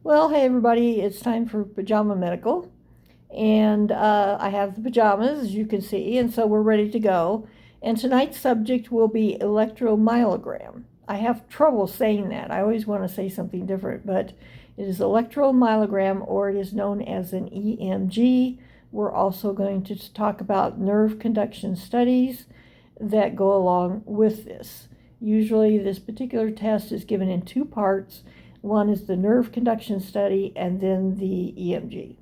Well, hey everybody, it's time for Pajama Medical. And I have the pajamas, as you can see, and so we're ready to go. And tonight's subject will be electromyogram. I have trouble saying that. I always want to say something different, but it is electromyogram, or it is known as an EMG. We're also going to talk about nerve conduction studies that go along with this. Usually, this particular test is given in two parts. One is the nerve conduction study, and then the EMG.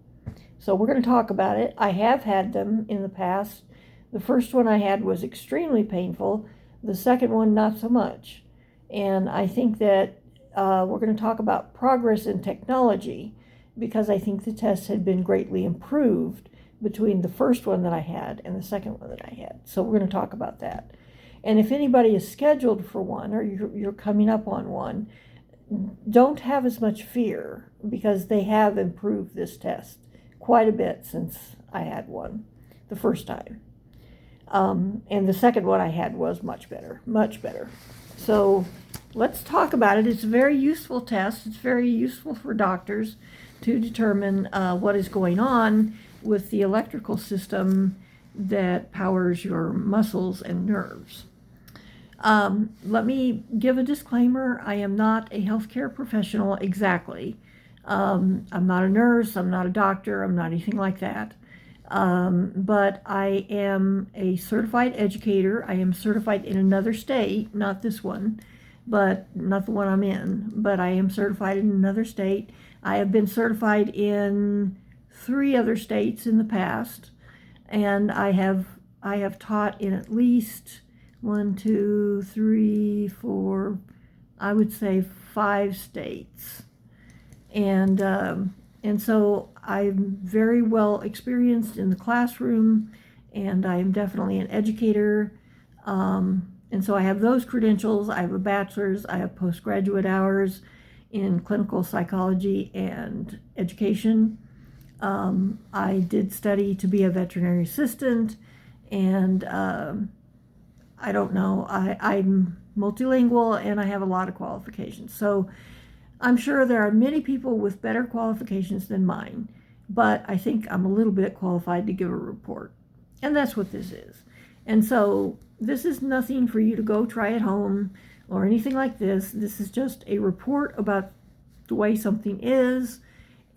So we're going to talk about it. I have had them in the past. The first one I had was extremely painful. The second one, not so much. And I think that we're going to talk about progress in technology, because I think the test had been greatly improved between the first one that I had and the second one that I had. So we're going to talk about that. And if anybody is scheduled for one, or you're coming up on one, don't have as much fear, because they have improved this test quite a bit since I had one the first time. And the second one I had was much better, much better. So let's talk about it. It's a very useful test. It's very useful for doctors to determine what is going on with the electrical system that powers your muscles and nerves. Let me give a disclaimer. I am not a healthcare professional exactly. I'm not a nurse, I'm not a doctor, I'm not anything like that. But I am a certified educator. I am certified in another state, not this one, but not the one I'm in, but I am certified in another state. I have been certified in 3 other states in the past, and I have taught in at least 1, 2, 3, 4, I would say 5 states. And so I'm very well experienced in the classroom, and I'm definitely an educator. And so I have those credentials. I have a bachelor's, I have postgraduate hours in clinical psychology and education. I did study to be a veterinary assistant, and I don't know, I'm multilingual, and I have a lot of qualifications. So I'm sure there are many people with better qualifications than mine, but I think I'm a little bit qualified to give a report. And that's what this is. And so this is nothing for you to go try at home or anything like this. This is just a report about the way something is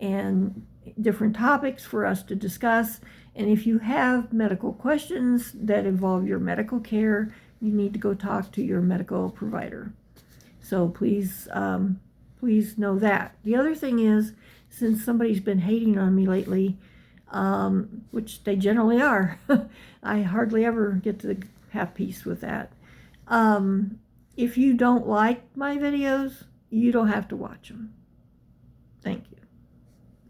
and different topics for us to discuss. And if you have medical questions that involve your medical care, you need to go talk to your medical provider. So please know that. The other thing is, since somebody's been hating on me lately, which they generally are, I hardly ever get to have peace with that. If you don't like my videos, you don't have to watch them. Thank you.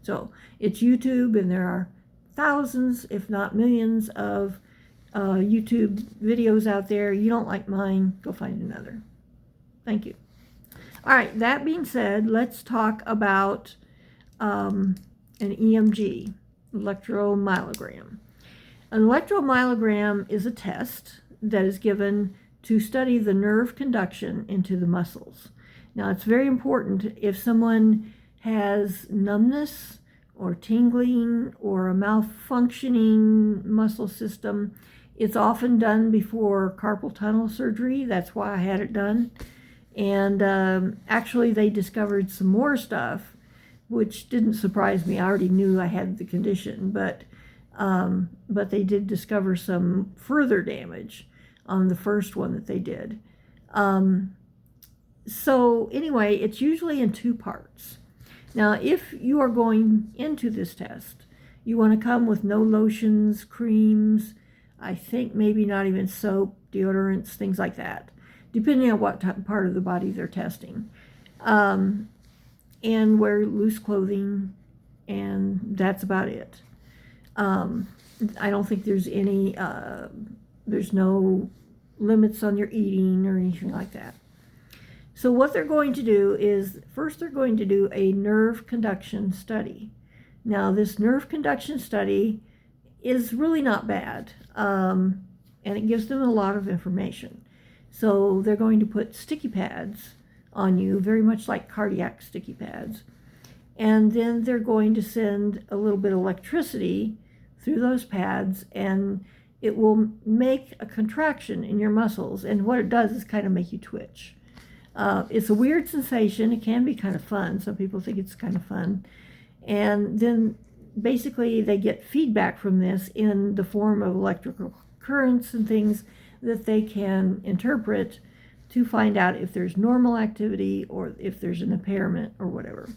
So it's YouTube, and there are thousands, if not millions, of YouTube videos out there. You don't like mine, go find another. Thank you. All right, that being said, let's talk about an EMG, electromyogram. An electromyogram is a test that is given to study the nerve conduction into the muscles. Now, it's very important if someone has numbness or tingling or a malfunctioning muscle system. It's often done before carpal tunnel surgery. That's why I had it done. And actually, they discovered some more stuff, which didn't surprise me. I already knew I had the condition, but they did discover some further damage on the first one that they did. So anyway, it's usually in 2 parts. Now, if you are going into this test, you want to come with no lotions, creams, I think maybe not even soap, deodorants, things like that, depending on what part of the body they're testing. And wear loose clothing, and that's about it. I don't think there's there's no limits on your eating or anything like that. So what they're going to do is, first they're going to do a nerve conduction study. Now, this nerve conduction study is really not bad, and it gives them a lot of information. So they're going to put sticky pads on you, very much like cardiac sticky pads, and then they're going to send a little bit of electricity through those pads, and it will make a contraction in your muscles, and what it does is kind of make you twitch. It's a weird sensation. It can be kind of fun. Some people think it's kind of fun. And then basically they get feedback from this in the form of electrical currents and things that they can interpret to find out if there's normal activity or if there's an impairment or whatever.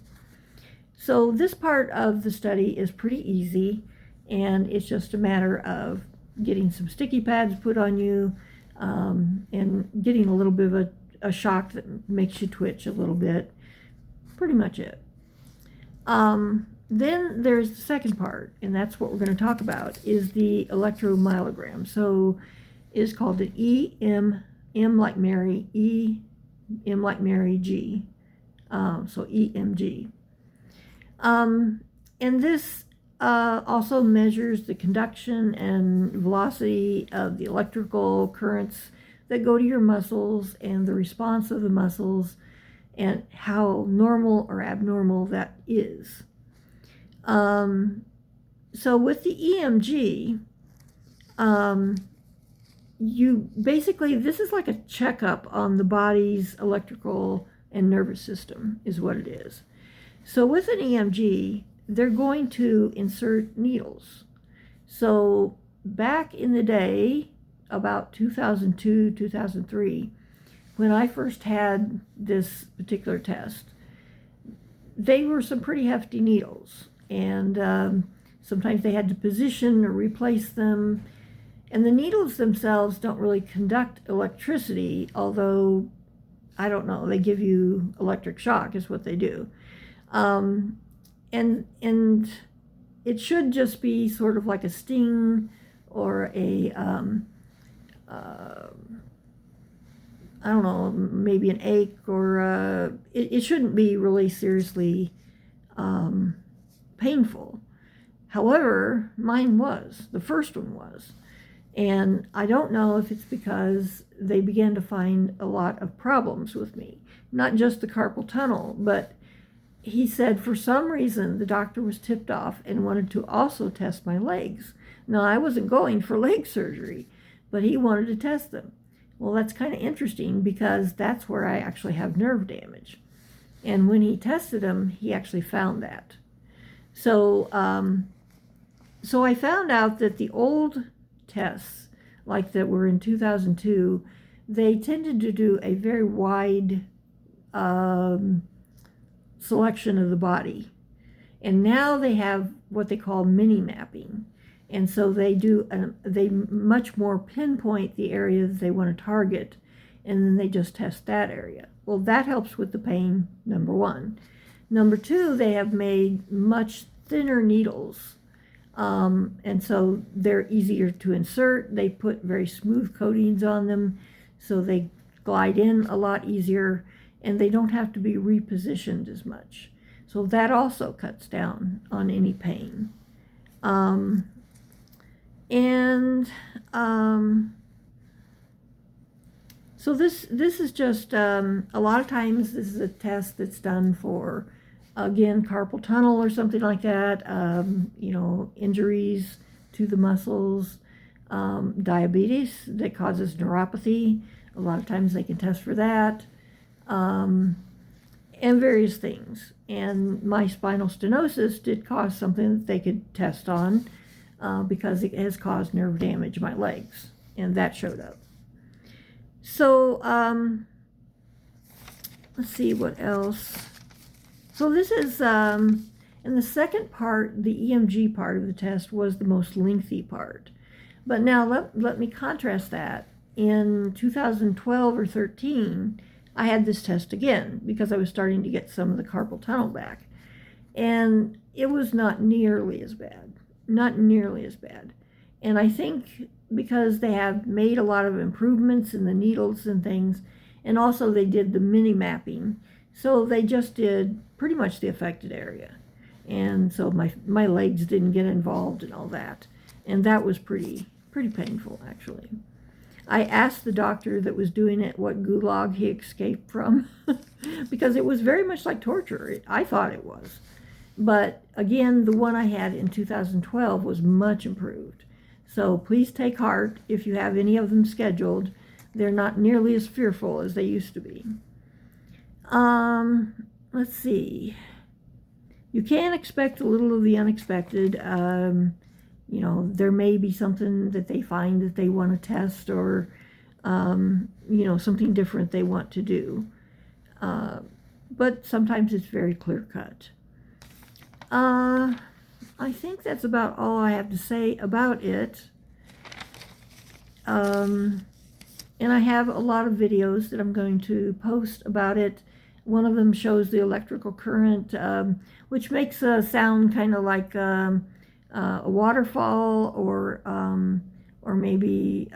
So this part of the study is pretty easy, and it's just a matter of getting some sticky pads put on you, and getting a little bit of a shock that makes you twitch a little bit. Pretty much it. Then there's the second part, and that's what we're going to talk about, is the electromyogram. So it's called an M like Mary, M like Mary, G. So EMG. And this also measures the conduction and velocity of the electrical currents that go to your muscles and the response of the muscles and how normal or abnormal that is. So with the EMG, you basically, this is like a checkup on the body's electrical and nervous system is what it is. So with an EMG, they're going to insert needles. So back in the day, about 2002, 2003, when I first had this particular test, they were some pretty hefty needles, and sometimes they had to position or replace them. And the needles themselves don't really conduct electricity, although, I don't know, they give you electric shock is what they do. And it should just be sort of like a sting or a, I don't know, maybe an ache, or it shouldn't be really seriously painful. However, mine was, the first one was. And I don't know if it's because they began to find a lot of problems with me, not just the carpal tunnel, but he said for some reason the doctor was tipped off and wanted to also test my legs. Now, I wasn't going for leg surgery, but he wanted to test them. Well, that's kind of interesting because that's where I actually have nerve damage. And when he tested them, he actually found that. So, so I found out that the old tests, like that were in 2002, they tended to do a very wide selection of the body. And now they have what they call mini mapping. And so they they much more pinpoint the area that they want to target, and then they just test that area. Well, that helps with the pain, number one. Number two, they have made much thinner needles. And so they're easier to insert. They put very smooth coatings on them, so they glide in a lot easier, and they don't have to be repositioned as much. So that also cuts down on any pain. So this is just, a lot of times this is a test that's done for, again, carpal tunnel or something like that, you know, injuries to the muscles, diabetes that causes neuropathy. A lot of times they can test for that, and various things. And my spinal stenosis did cause something that they could test on, because it has caused nerve damage in my legs, and that showed up. So, let's see what else. So this is, and the second part, the EMG part of the test, was the most lengthy part. But now let me contrast that. In 2012 or 13, I had this test again because I was starting to get some of the carpal tunnel back. And it was not nearly as bad. Not nearly as bad. And I think because they have made a lot of improvements in the needles and things, and also they did the mini mapping, so they just did pretty much the affected area. And so my legs didn't get involved and all that. And that was pretty painful, actually. I asked the doctor that was doing it what gulag he escaped from, because it was very much like torture. I thought it was. But again, the one I had in 2012 was much improved. So please take heart if you have any of them scheduled. They're not nearly as fearful as they used to be. Let's see. You can expect a little of the unexpected. You know, there may be something that they find that they want to test, or, you know, something different they want to do. But sometimes it's very clear cut. I think that's about all I have to say about it. And I have a lot of videos that I'm going to post about it. One of them shows the electrical current, which makes a sound kind of like a waterfall, or maybe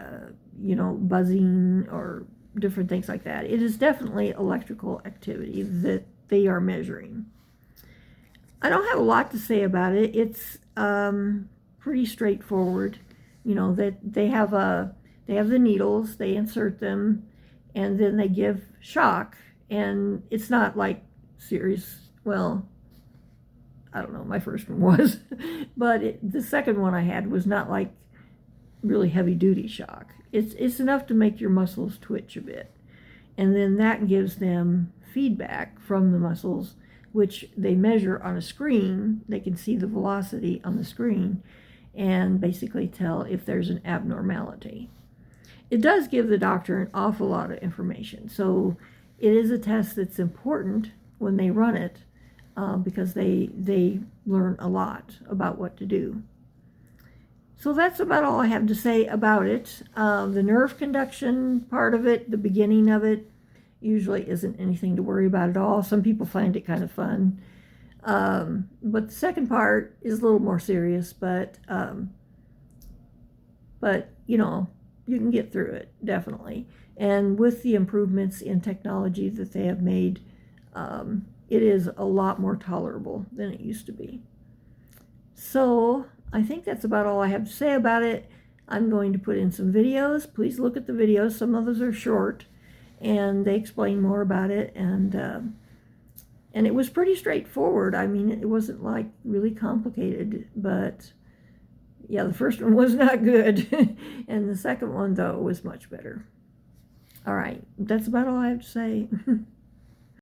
you know, buzzing or different things like that. It is definitely electrical activity that they are measuring. I don't have a lot to say about it. It's pretty straightforward. You know, that they have the needles, they insert them, and then they give shock. And it's not like serious, well, I don't know, my first one was, but the second one I had was not like really heavy duty shock. It's enough to make your muscles twitch a bit. And then that gives them feedback from the muscles, which they measure on a screen. They can see the velocity on the screen and basically tell if there's an abnormality. It does give the doctor an awful lot of information. So it is a test that's important when they run it, because they learn a lot about what to do. So that's about all I have to say about it. The nerve conduction part of it, the beginning of it, usually isn't anything to worry about at all. Some people find it kind of fun. But the second part is a little more serious, but you know, you can get through it, definitely. And with the improvements in technology that they have made, it is a lot more tolerable than it used to be. So I think that's about all I have to say about it. I'm going to put in some videos. Please look at the videos. Some of those are short, and they explain more about it. And it was pretty straightforward. I mean, it wasn't like really complicated, but yeah, the first one was not good. And the second one, though, was much better. All right, that's about all I have to say.